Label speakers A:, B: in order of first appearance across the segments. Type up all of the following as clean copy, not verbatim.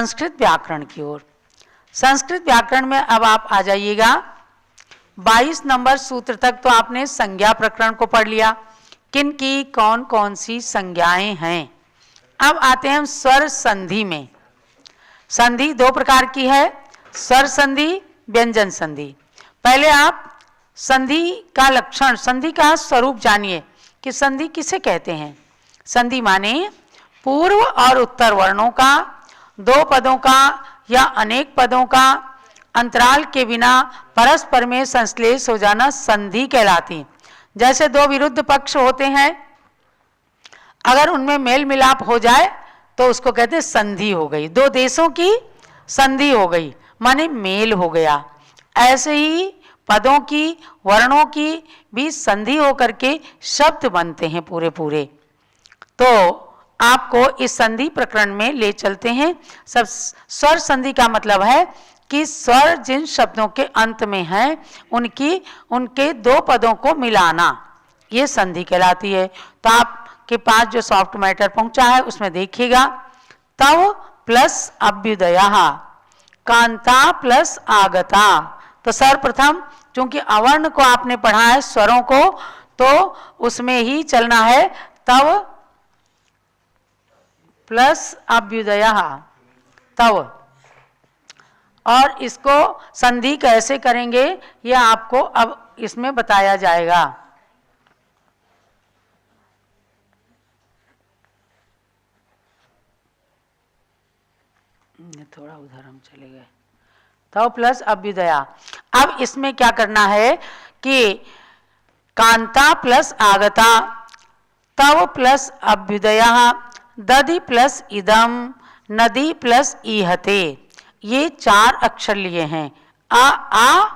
A: संस्कृत व्याकरण की ओर। संस्कृत व्याकरण में अब आप आ जाइएगा 22 नंबर सूत्र तक। तो आपने संज्ञा प्रकरण को पढ़ लिया, किन की कौन कौन सी संज्ञाएं हैं। अब आते हैं हम स्वर संधि में। संधि दो प्रकार की है, स्वर संधि, व्यंजन संधि। पहले आप संधि का लक्षण, संधि का स्वरूप जानिए कि संधि किसे कहते हैं। संधि माने पूर्व और उत्तर वर्णों का, दो पदों का या अनेक पदों का अंतराल के बिना परस्पर में संश्लेष हो जाना संधि कहलाती। जैसे दो विरुद्ध पक्ष होते हैं, अगर उनमें मेल मिलाप हो जाए तो उसको कहते हैं संधि हो गई। दो देशों की संधि हो गई माने मेल हो गया। ऐसे ही पदों की, वर्णों की भी संधि होकर के शब्द बनते हैं पूरे पूरे। तो आपको इस संधि प्रकरण में ले चलते हैं। सब स्वर संधि का मतलब है कि स्वर जिन शब्दों के अंत में हैं उनके दो पदों को मिलाना, ये संधि कहलाती है। तो आपके पास जो सॉफ्ट मैटर पहुंचा है उसमें देखिएगा, तव प्लस अभ्युदयः, कांता प्लस आगता। तो सर्वप्रथम चूंकि अवर्ण को आपने पढ़ा है, स्वरों को, तो उसमें ही चलना है। तव प्लस अभ्युदयः, तव। और इसको संधि कैसे करेंगे यह आपको अब इसमें बताया जाएगा। थोड़ा उधर हम चले गए। तव प्लस अभ्युदया। अब इसमें क्या करना है कि कांता प्लस आगता, तव प्लस अभ्युदयः, दधि प्लस इदम, नदी प्लस ईहते। ये चार अक्षर लिए हैं, आ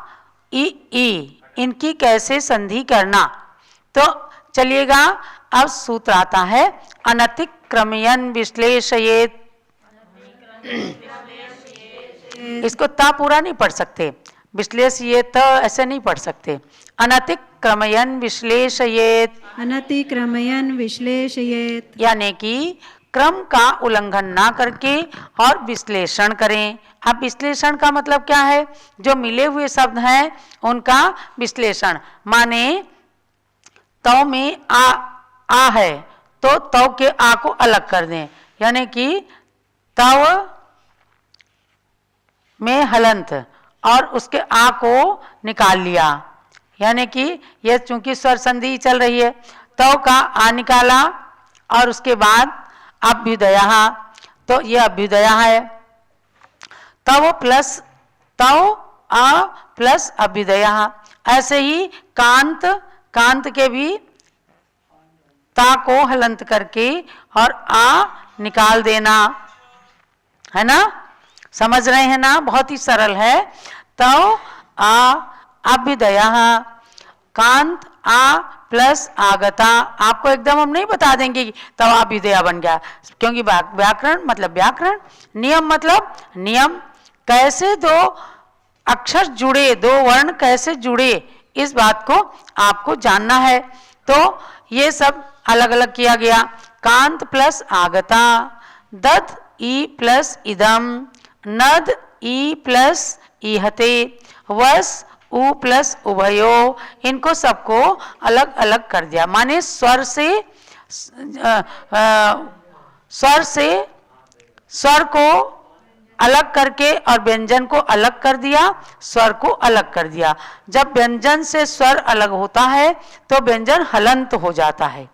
A: ई। इनकी कैसे संधि करना, तो चलिएगा अब सूत्र आता है, अनतिक्रमयन् विश्लेषयेत्। इसको ता पूरा नहीं पढ़ सकते, विश्लेषयेत् ऐसे नहीं पढ़ सकते। अनतिक्रमयन् विश्लेषयेत्,
B: अनतिक्रमयन् विश्लेषयेत्,
A: यानी कि क्रम का उल्लंघन ना करके और विश्लेषण करें। अब विश्लेषण का मतलब क्या है, जो मिले हुए शब्द हैं उनका विश्लेषण। माने तव में आ है तो तव के आ को अलग कर दें, यानी कि तव में हलंत और उसके आ को निकाल लिया, यानी कि यह चूंकि स्वर संधि चल रही है, तव का आ निकाला और उसके बाद अभ्युदयः, तो यह अभ्युदयः है। तव प्लस तव आ प्लस अभ्युदयः। ऐसे ही कांत, कांत के भी ता को हलंत करके और आ निकाल देना, है ना, समझ रहे हैं ना, बहुत ही सरल है। तव आ अभ्युदयः, कांत आ प्लस आगता। आपको एकदम हम नहीं बता देंगे कि तव अभ्युदय बन गया, क्योंकि व्याकरण मतलब व्याकरण, नियम मतलब नियम। कैसे दो अक्षर जुड़े, दो वर्ण कैसे जुड़े, इस बात को आपको जानना है। तो ये सब अलग अलग किया गया। कांत प्लस आगता, दध ई प्लस इदम, नद ई प्लस ईहते, वस उ प्लस उभयो। इनको सबको अलग अलग कर दिया, माने स्वर से स्वर को अलग करके और व्यंजन को अलग कर दिया, स्वर को अलग कर दिया। जब व्यंजन से स्वर अलग होता है तो व्यंजन हलंत हो जाता है।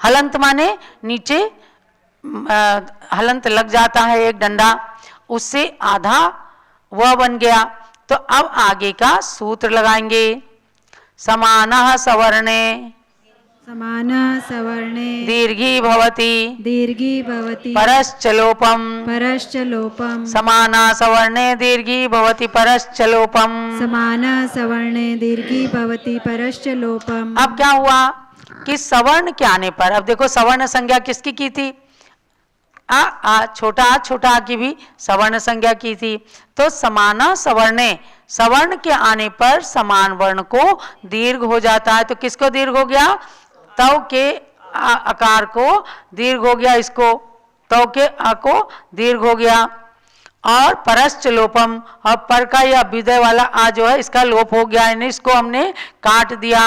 A: हलंत माने नीचे हलंत लग जाता है एक डंडा, उससे आधा वह बन गया। तो अब आगे का सूत्र लगाएंगे, समानः सवर्णे,
B: समानः सवर्णे,
A: दीर्घी भवति,
B: दीर्घी भवति,
A: परश्च लोपम,
B: परश्च लोपम,
A: समानः सवर्णे दीर्घी भवति परश्च लोपम।
B: समानः सवर्णे दीर्घी भवति परश्च लोपम।
A: अब क्या हुआ कि सवर्ण के आने पर, अब देखो सवर्ण संज्ञा किसकी की थी, छोटा आ की भी सवर्ण संज्ञा की थी। तो समाना सवर्णे, सवर्ण के आने पर समान वर्ण को दीर्घ हो जाता है। तो किसको दीर्घ हो गया, तव के आकार को दीर्घ हो गया इसको, तो के आ को दीर्घ हो गया। और परश्च लोपम, और पर का यह अभ्युदय वाला आ जो है इसका लोप हो गया, यानी इसको हमने काट दिया।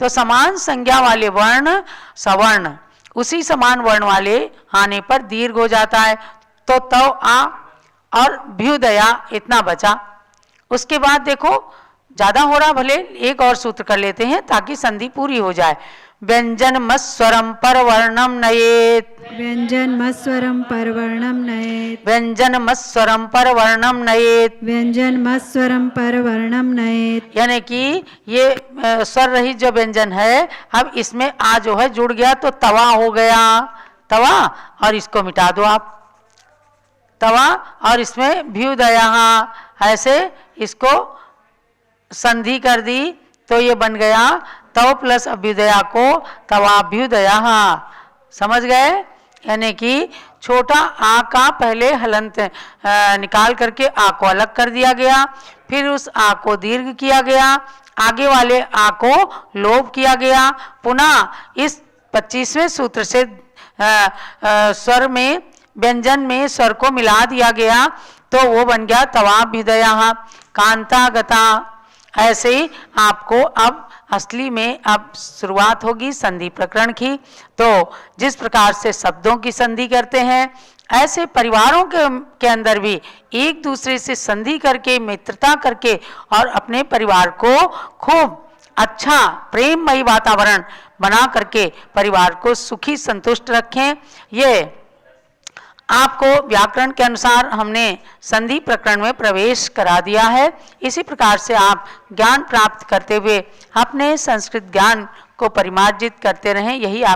A: तो समान संज्ञा वाले वर्ण सवर्ण उसी समान वर्ण वाले आने पर दीर्घ हो जाता है। तो आ और भ्युदया इतना बचा। उसके बाद देखो ज्यादा हो रहा, भले एक और सूत्र कर लेते हैं ताकि संधि पूरी हो जाए। व्यंजन मस्वरम परवर्णम नयेत,
B: व्यंजन मस्वरम परवर्णम नयेत,
A: व्यंजन मस्वरम परवर्णम नयेत,
B: व्यंजन मस्वरम परवर्णम नयेत।
A: यानी कि ये स्वर रहित जो व्यंजन है, अब इसमें आ जो है जुड़ गया तो तवा हो गया, तवा, और इसको मिटा दो आप, तवा, और इसमें भ्युदया, ऐसे इसको संधि कर दी तो ये बन गया तव प्लस अभ्युदया को तवाभ्युदया। समझ गए? यानी कि छोटा आ का पहले हलंत निकाल करके आ को अलग कर दिया गया, फिर उस आ को दीर्घ किया गया, आगे वाले आ को लोप किया गया, पुनः इस 25वें सूत्र से स्वर में व्यंजन में स्वर को मिला दिया गया तो वो बन गया तवाभ्युदया कांतागता। ऐसे ही आपको अब असली में अब शुरुआत होगी संधि प्रकरण की। तो जिस प्रकार से शब्दों की संधि करते हैं, ऐसे परिवारों के अंदर भी एक दूसरे से संधि करके, मित्रता करके और अपने परिवार को खूब अच्छा प्रेममयी वातावरण बना करके परिवार को सुखी संतुष्ट रखें। ये आपको व्याकरण के अनुसार हमने संधि प्रकरण में प्रवेश करा दिया है। इसी प्रकार से आप ज्ञान प्राप्त करते हुए अपने संस्कृत ज्ञान को परिमार्जित करते रहें, यही आप